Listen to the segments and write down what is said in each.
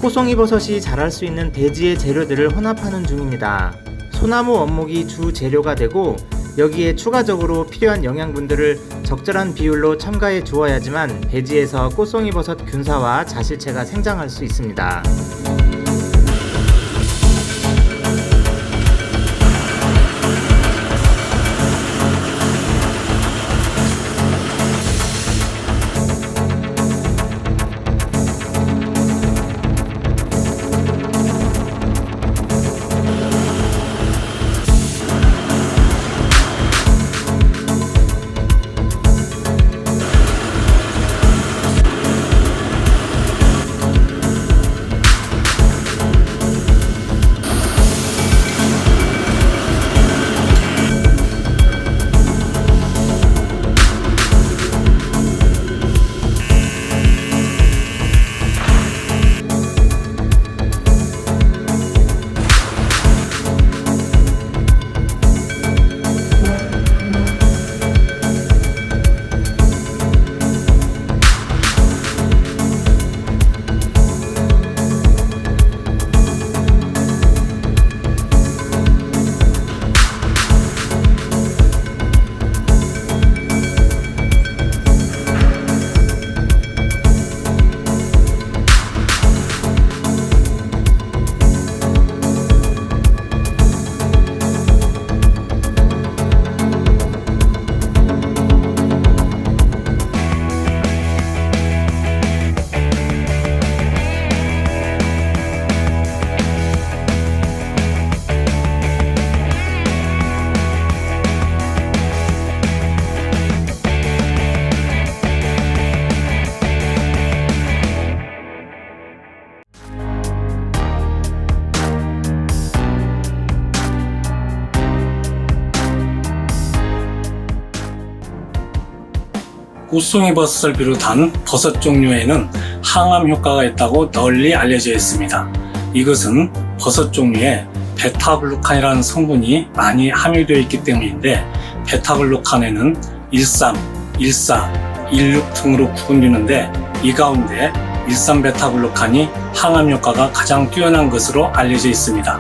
꽃송이버섯이 자랄 수 있는 대지의 재료들을 혼합하는 중입니다. 소나무 원목이 주 재료가 되고 여기에 추가적으로 필요한 영양분들을 적절한 비율로 첨가해 주어야지만 대지에서 꽃송이버섯 균사와 자실체가 생장할 수 있습니다. 꽃송이버섯을 비롯한 버섯 종류에는 항암 효과가 있다고 널리 알려져 있습니다. 이것은 버섯 종류에 베타글루칸이라는 성분이 많이 함유되어 있기 때문인데, 베타글루칸에는 13, 14, 16 등으로 구분되는데, 이 가운데 13베타글루칸이 항암 효과가 가장 뛰어난 것으로 알려져 있습니다.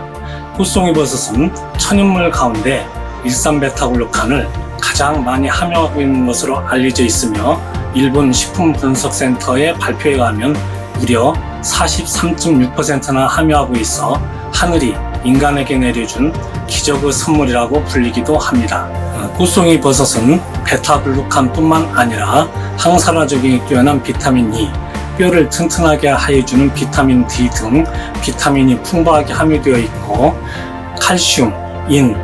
꽃송이버섯은 천연물 가운데 13베타글루칸을 가장 많이 함유하고 있는 것으로 알려져 있으며, 일본 식품분석센터의 발표에 의하면 무려 43.6%나 함유하고 있어 하늘이 인간에게 내려준 기적의 선물이라고 불리기도 합니다. 꽃송이버섯은 베타글루칸뿐만 아니라 항산화 적용이 뛰어난 비타민 E, 뼈를 튼튼하게 해주는 비타민 D 등 비타민이 풍부하게 함유되어 있고, 칼슘, 인,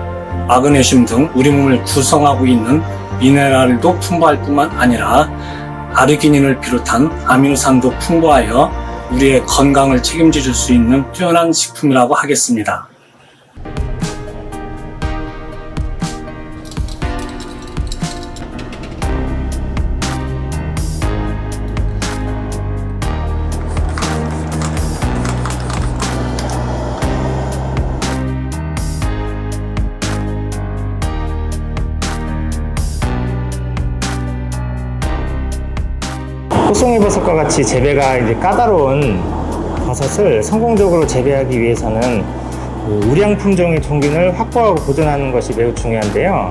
마그네슘 등 우리 몸을 구성하고 있는 미네랄도 풍부할 뿐만 아니라 아르기닌을 비롯한 아미노산도 풍부하여 우리의 건강을 책임질 수 있는 뛰어난 식품이라고 하겠습니다. 꽃송이버섯과 같이 재배가 이제 까다로운 버섯을 성공적으로 재배하기 위해서는 우량 품종의 종균을 확보하고 보존하는 것이 매우 중요한데요.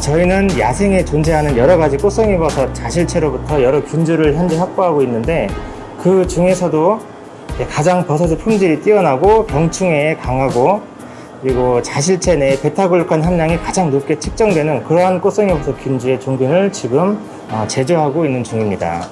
저희는 야생에 존재하는 여러 가지 꽃송이버섯 자실체로부터 여러 균주를 현재 확보하고 있는데, 그 중에서도 가장 버섯의 품질이 뛰어나고 병충해에 강하고, 그리고 자실체 내에 베타글루칸 함량이 가장 높게 측정되는 그러한 꽃송이버섯 균주의 종균을 지금 제조하고 있는 중입니다.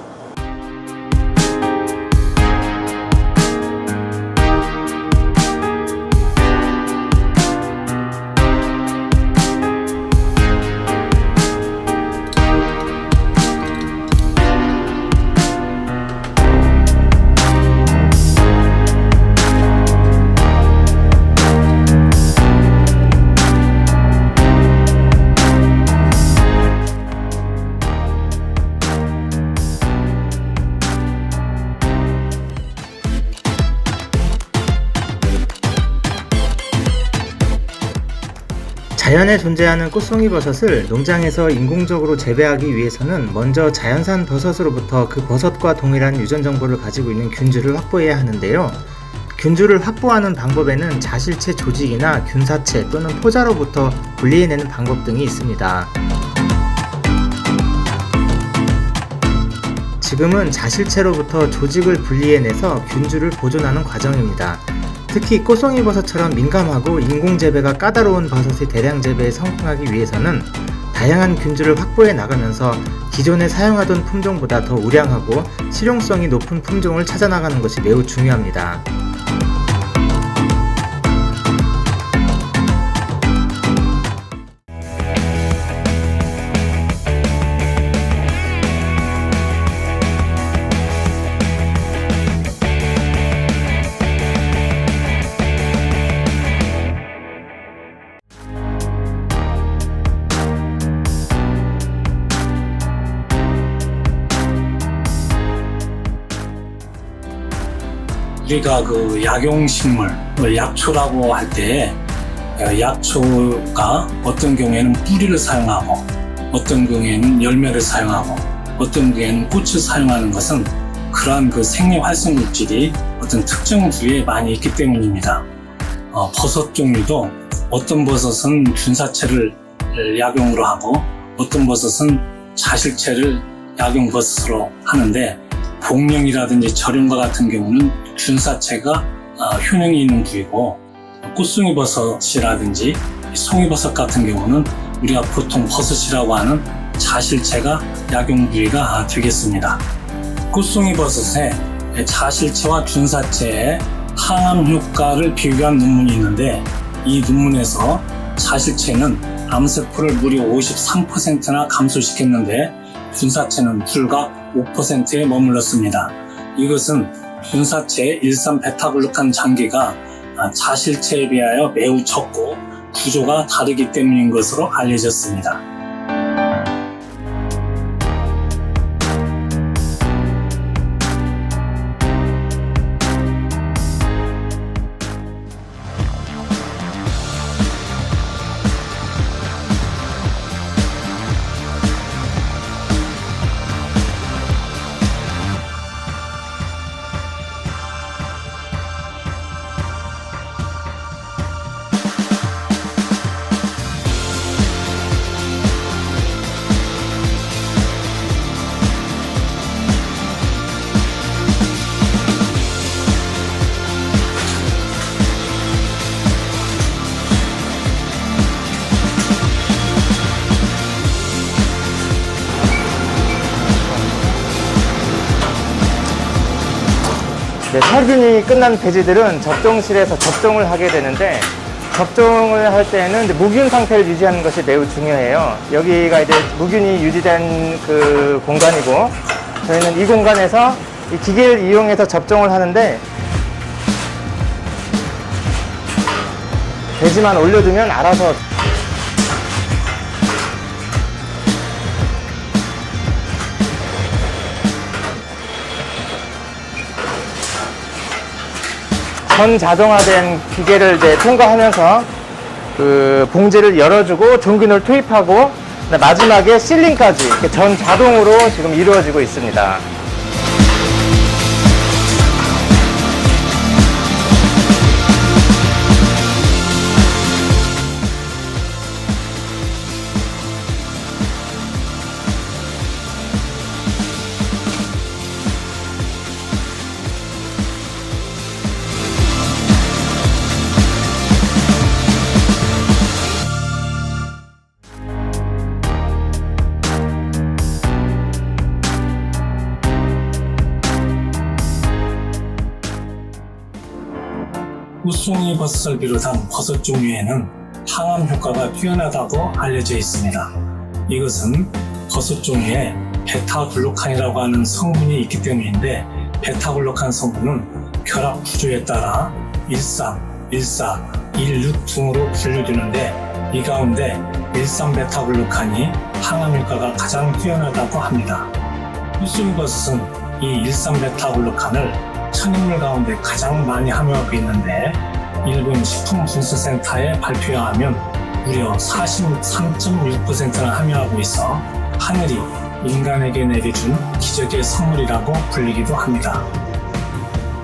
자연에 존재하는 꽃송이버섯을 농장에서 인공적으로 재배하기 위해서는 먼저 자연산 버섯으로부터 그 버섯과 동일한 유전 정보를 가지고 있는 균주를 확보해야 하는데요. 균주를 확보하는 방법에는 자실체 조직이나 균사체 또는 포자로부터 분리해내는 방법 등이 있습니다. 지금은 자실체로부터 조직을 분리해내서 균주를 보존하는 과정입니다. 특히 꽃송이버섯처럼 민감하고 인공재배가 까다로운 버섯의 대량 재배에 성공하기 위해서는 다양한 균주를 확보해 나가면서 기존에 사용하던 품종보다 더 우량하고 실용성이 높은 품종을 찾아 나가는 것이 매우 중요합니다. 우리가 그 약용식물, 약초라고 할 때 약초가 어떤 경우에는 뿌리를 사용하고 어떤 경우에는 열매를 사용하고 어떤 경우에는 꽃을 사용하는 것은 그러한 그 생리활성 물질이 어떤 특정 부위에 많이 있기 때문입니다. 버섯 종류도 어떤 버섯은 균사체를 약용으로 하고 어떤 버섯은 자실체를 약용버섯으로 하는데 복령이라든지 절용과 같은 경우는 균사체가 효능이 있는 부위고 꽃송이버섯이라든지 송이버섯 같은 경우는 우리가 보통 버섯이라고 하는 자실체가 약용 부위가 되겠습니다. 꽃송이버섯의 자실체와 균사체의 항암 효과를 비교한 논문이 있는데 이 논문에서 자실체는 암세포를 무려 53%나 감소시켰는데 균사체는 불과 5%에 머물렀습니다. 이것은 균사체의 일산베타글루칸 장기가 자실체에 비하여 매우 적고 구조가 다르기 때문인 것으로 알려졌습니다. 네, 살균이 끝난 배지들은 접종실에서 접종을 하게 되는데 접종을 할 때는 이제 무균 상태를 유지하는 것이 매우 중요해요. 여기가 이제 무균이 유지된 그 공간이고 저희는 이 공간에서 이 기계를 이용해서 접종을 하는데 배지만 올려두면 알아서 전 자동화된 기계를 이제 통과하면서 그 봉지를 열어주고 종균을 투입하고 마지막에 실링까지 이렇게 전 자동으로 지금 이루어지고 있습니다. 꽃송이버섯을 비롯한 버섯 종류에는 항암 효과가 뛰어나다고 알려져 있습니다. 이것은 버섯 종류에 베타글루칸이라고 하는 성분이 있기 때문인데 베타글루칸 성분은 결합 구조에 따라 13, 14, 16 등으로 분류되는데 이 가운데 13베타글루칸이 항암 효과가 가장 뛰어나다고 합니다. 꽃송이버섯은 이 13베타글루칸을 천연물 가운데 가장 많이 함유하고 있는데 일본 식품분수센터의 발표에 하면 무려 43.6%나 함유하고 있어 하늘이 인간에게 내려준 기적의 선물이라고 불리기도 합니다.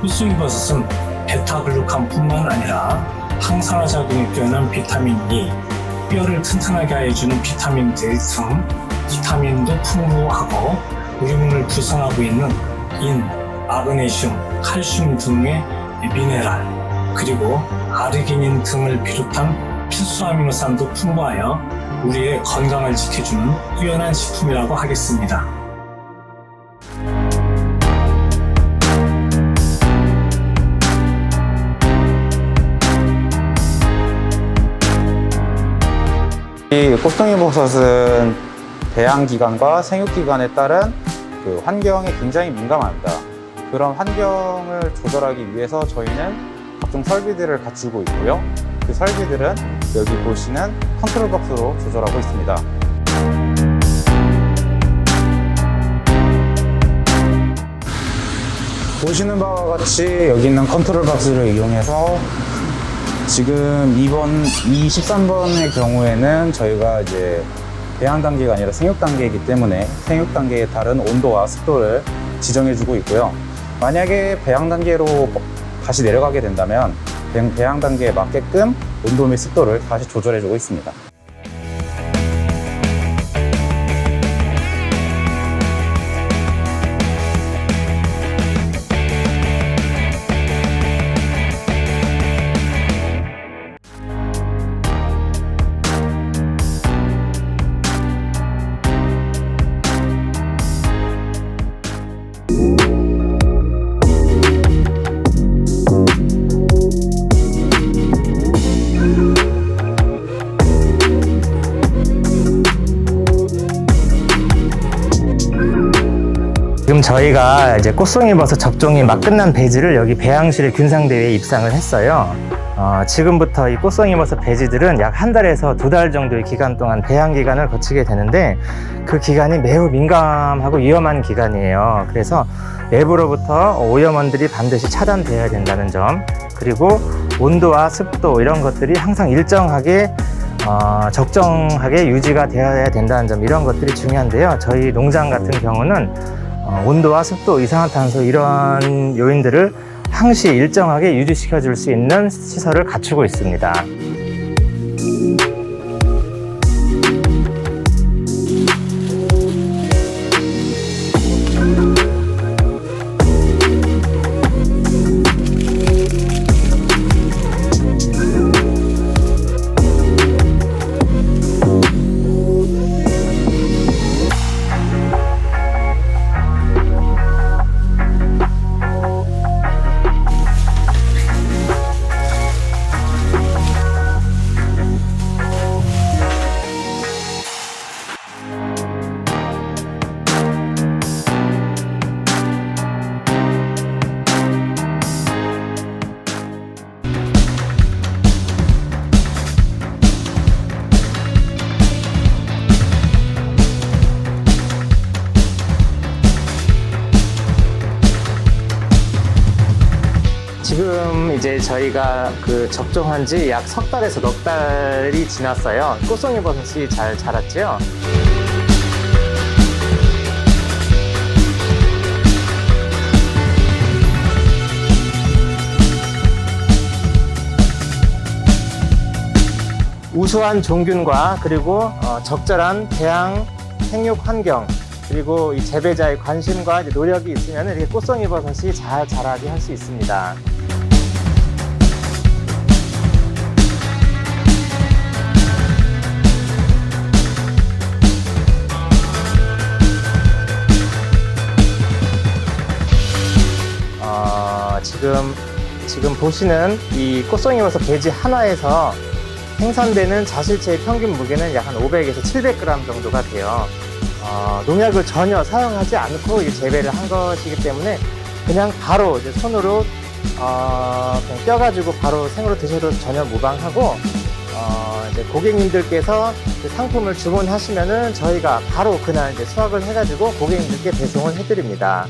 꽃송이버섯은 베타글루칸뿐만 아니라 항산화 작용이 뛰어난 비타민 E, 뼈를 튼튼하게 해주는 비타민 D 등 비타민도 풍부하고 우리몸을 구성하고 있는 인, 마그네슘, 칼슘 등의 미네랄, 그리고 아르기닌 등을 비롯한 필수 아미노산도 풍부하여 우리의 건강을 지켜주는 뛰어난 식품이라고 하겠습니다. 이 꽃송이버섯은 배양기관과 생육기관에 따른 그 환경에 굉장히 민감합니다. 그런 환경을 조절하기 위해서 저희는 각종 설비들을 갖추고 있고요. 그 설비들은 여기 보시는 컨트롤 박스로 조절하고 있습니다. 보시는 바와 같이 여기 있는 컨트롤 박스를 이용해서 지금 이번 13번의 경우에는 저희가 이제 배양 단계가 아니라 생육 단계이기 때문에 생육 단계에 따른 온도와 습도를 지정해주고 있고요. 만약에 배양 단계로 다시 내려가게 된다면 배양 단계에 맞게끔 온도 및 습도를 다시 조절해주고 있습니다. 지금 저희가 이제 꽃송이버섯 접종이 막 끝난 배지를 여기 배양실에 균상대회에 입상을 했어요. 지금부터 이 꽃송이버섯 배지들은 약 한 달에서 2달 정도의 기간 동안 배양 기간을 거치게 되는데 그 기간이 매우 민감하고 위험한 기간이에요. 그래서 외부로부터 오염원들이 반드시 차단되어야 된다는 점, 그리고 온도와 습도 이런 것들이 항상 일정하게 적정하게 유지가 되어야 된다는 점, 이런 것들이 중요한데요. 저희 농장 같은 경우는 온도와 습도, 이산화탄소 이런 요인들을 항시 일정하게 유지시켜 줄 수 있는 시설을 갖추고 있습니다. 지금 이제 저희가 그 접종한 지 약 석 달에서 넉 달이 지났어요. 꽃송이버섯이 잘 자랐죠? 우수한 종균과 그리고 적절한 배양 생육 환경, 그리고 이 재배자의 관심과 이제 노력이 있으면 이렇게 꽃송이버섯이 잘 자라게 할 수 있습니다. 지금 보시는 이 꽃송이버섯 배지 하나에서 생산되는 자실체의 평균 무게는 약 한 500에서 700g 정도가 돼요. 농약을 전혀 사용하지 않고 이 재배를 한 것이기 때문에 그냥 바로 이제 손으로 그냥 떼어가지고 바로 생으로 드셔도 전혀 무방하고, 이제 고객님들께서 그 상품을 주문하시면은 저희가 바로 그날 이제 수확을 해가지고 고객님들께 배송을 해드립니다.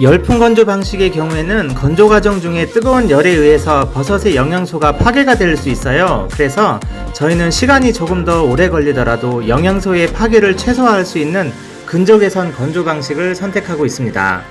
열풍 건조 방식의 경우에는 건조 과정 중에 뜨거운 열에 의해서 버섯의 영양소가 파괴가 될 수 있어요. 그래서 저희는 시간이 조금 더 오래 걸리더라도 영양소의 파괴를 최소화할 수 있는 근조 개선 건조 방식을 선택하고 있습니다.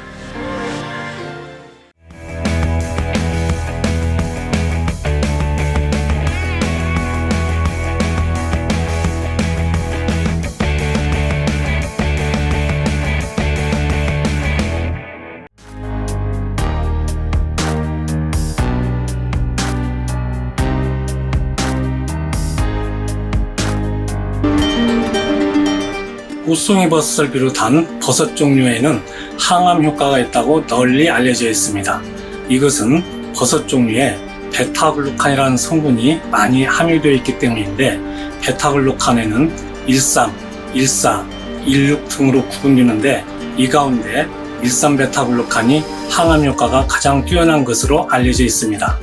꽃송이 버섯을 비롯한 버섯 종류에는 항암 효과가 있다고 널리 알려져 있습니다. 이것은 버섯 종류에 베타글루칸이라는 성분이 많이 함유되어 있기 때문인데, 베타글루칸에는 13, 14, 16 등으로 구분되는데, 이 가운데 13베타글루칸이 항암 효과가 가장 뛰어난 것으로 알려져 있습니다.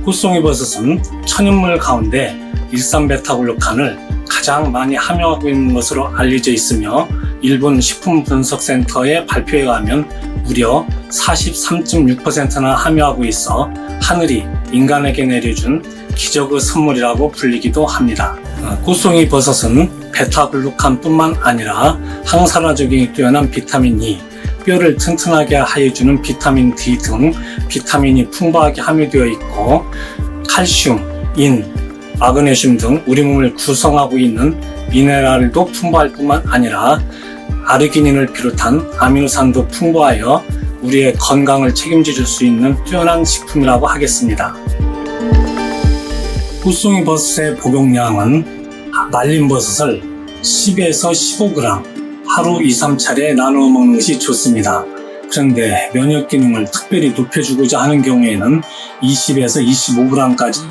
꽃송이 버섯은 천연물 가운데 13베타글루칸을 가장 많이 함유하고 있는 것으로 알려져 있으며, 일본 식품분석센터의 발표에 의하면 무려 43.6%나 함유하고 있어 하늘이 인간에게 내려준 기적의 선물이라고 불리기도 합니다. 꽃송이 버섯은 베타글루칸뿐만 아니라 항산화 적용이 뛰어난 비타민 E, 뼈를 튼튼하게 하여주는 비타민 D 등 비타민이 풍부하게 함유되어 있고, 칼슘, 인, 마그네슘 등 우리 몸을 구성하고 있는 미네랄도 풍부할 뿐만 아니라 아르기닌을 비롯한 아미노산도 풍부하여 우리의 건강을 책임져 줄 수 있는 뛰어난 식품이라고 하겠습니다. 꽃송이 버섯의 복용량은 말린 버섯을 10에서 15g 하루 2-3차례 나누어 먹는 것이 좋습니다. 그런데 면역 기능을 특별히 높여주고자 하는 경우에는 20에서 25g까지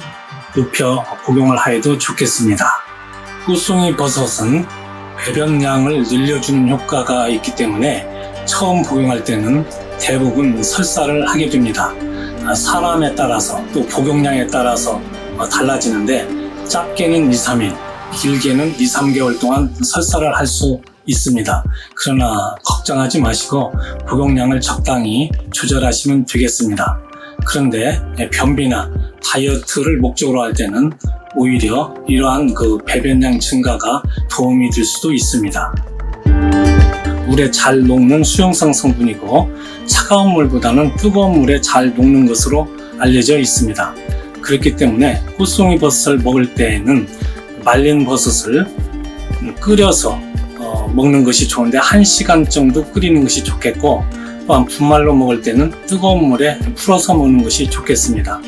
높여 복용을 하여도 좋겠습니다. 꽃송이 버섯은 배변량을 늘려주는 효과가 있기 때문에 처음 복용할 때는 대부분 설사를 하게 됩니다. 사람에 따라서 또 복용량에 따라서 달라지는데, 짧게는 2-3일, 길게는 2-3개월 동안 설사를 할 수 있습니다. 그러나 걱정하지 마시고 복용량을 적당히 조절하시면 되겠습니다. 그런데 변비나 다이어트를 목적으로 할 때는 오히려 이러한 배변량 증가가 도움이 될 수도 있습니다. 물에 잘 녹는 수용성 성분이고, 차가운 물보다는 뜨거운 물에 잘 녹는 것으로 알려져 있습니다. 그렇기 때문에 꽃송이 버섯을 먹을 때에는 말린 버섯을 끓여서 먹는 것이 좋은데 1시간 정도 끓이는 것이 좋겠고, 또한 분말로 먹을 때는 뜨거운 물에 풀어서 먹는 것이 좋겠습니다.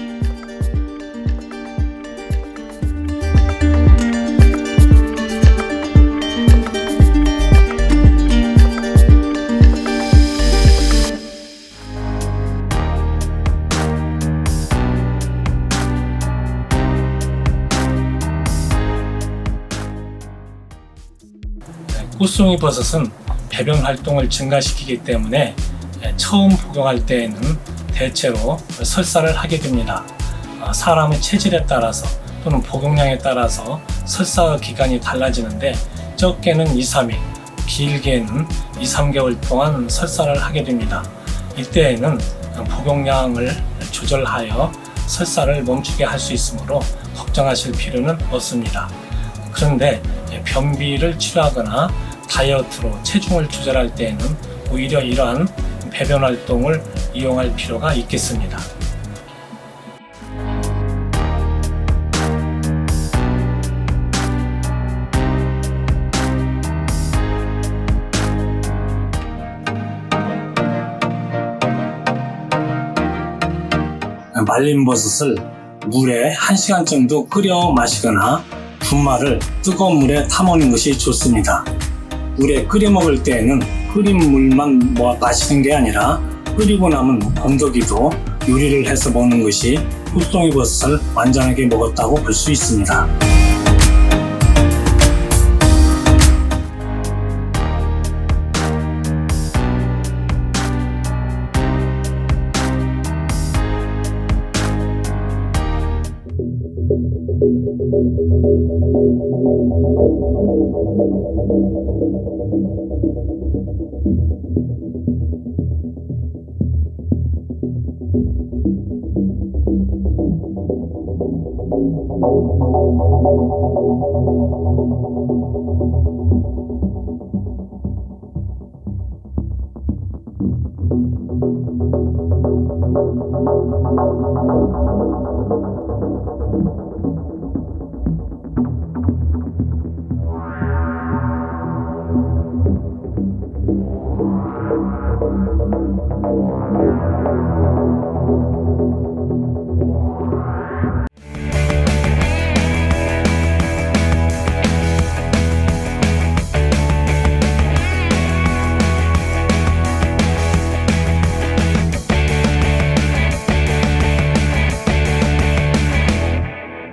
꽃송이 버섯은 배변 활동을 증가시키기 때문에 처음 복용할 때에는 대체로 설사를 하게 됩니다. 사람의 체질에 따라서 또는 복용량에 따라서 설사 기간이 달라지는데, 적게는 2-3일, 길게는 2-3개월 동안 설사를 하게 됩니다. 이때에는 복용량을 조절하여 설사를 멈추게 할 수 있으므로 걱정하실 필요는 없습니다. 그런데 변비를 치료하거나 다이어트로 체중을 조절할 때에는 오히려 이러한 배변 활동을 이용할 필요가 있겠습니다. 말린 버섯을 물에 1시간 정도 끓여 마시거나 분말을 뜨거운 물에 타먹는 것이 좋습니다. 물에 끓여 먹을 때에는 끓인 물만 마시는 게 아니라 끓이고 남은 건더기도 요리를 해서 먹는 것이 꽃송이 버섯을 완전하게 먹었다고 볼 수 있습니다.